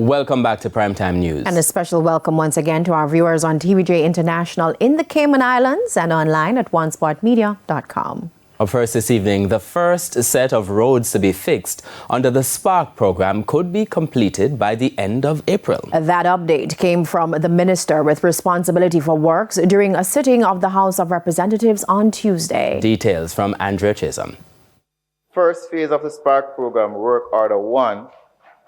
Welcome back to Primetime News. And a special welcome once again to our viewers on TVJ International in the Cayman Islands and online at onespotmedia.com. Up first this evening, the first set of roads to be fixed under the Spark program could be completed by the end of April. That update came from the minister with responsibility for works during a sitting of the House of Representatives on Tuesday. Details from Andrea Chisholm. First phase of the Spark program, Work Order 1,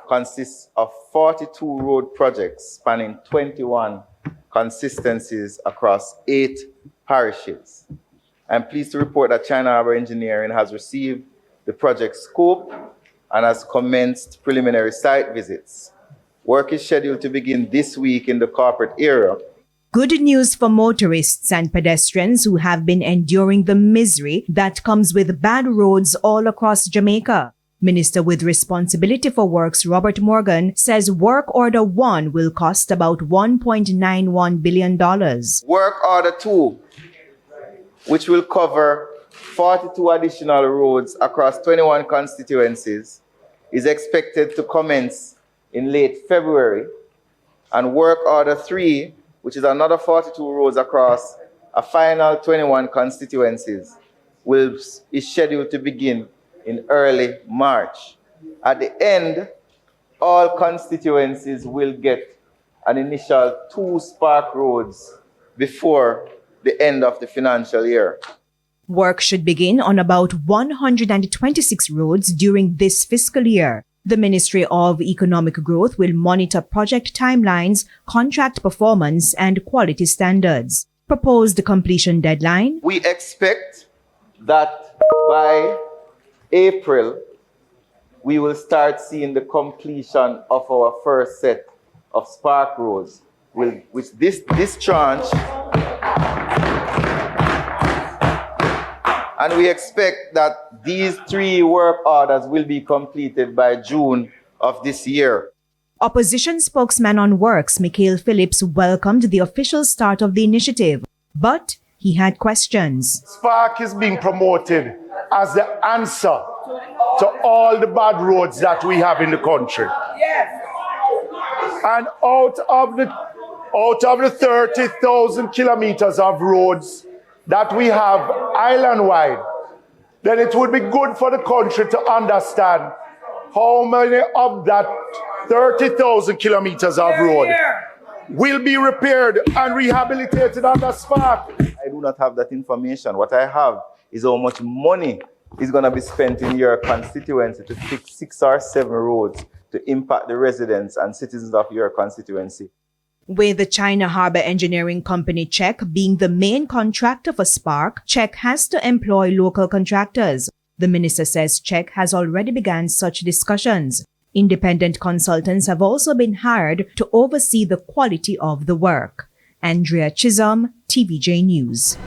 consists of 42 road projects spanning 21 consistencies across 8 parishes. I'm pleased to report that China Harbour Engineering has received the project scope and has commenced preliminary site visits. Work is scheduled to begin this week in the corporate area. Good news for motorists and pedestrians who have been enduring the misery that comes with bad roads all across Jamaica. Minister with responsibility for works Robert Morgan says Work Order 1 will cost about $1.91 billion. Work Order 2, which will cover 42 additional roads across 21 constituencies, is expected to commence in late February. And Work Order 3, which is another 42 roads across a final 21 constituencies, is scheduled to begin in early March. At the end, all constituencies will get an initial 2 Spark roads before the end of the financial year. Work should begin on about 126 roads during this fiscal year. The Ministry of Economic Growth will monitor project timelines, contract performance, and quality standards. Proposed completion deadline? We expect that by April, we will start seeing the completion of our first set of Spark roads, which this tranche. And we expect that these 3 work orders will be completed by June of this year. Opposition spokesman on Works, Mikhail Phillips, welcomed the official start of the initiative, but he had questions. Spark is being promoted as the answer to all the bad roads that we have in the country. Yes. And out of the 30,000 kilometers of roads that we have island-wide, then it would be good for the country to understand how many of that 30,000 kilometers of road will be repaired and rehabilitated under Spark. I do not have that information. What I have is how much money is going to be spent in your constituency to fix 6 or 7 roads to impact the residents and citizens of your constituency. With the China Harbour Engineering Company Czech being the main contractor for Spark, Czech has to employ local contractors. The minister says Czech has already begun such discussions. Independent consultants have also been hired to oversee the quality of the work. Andrea Chisholm, TVJ News.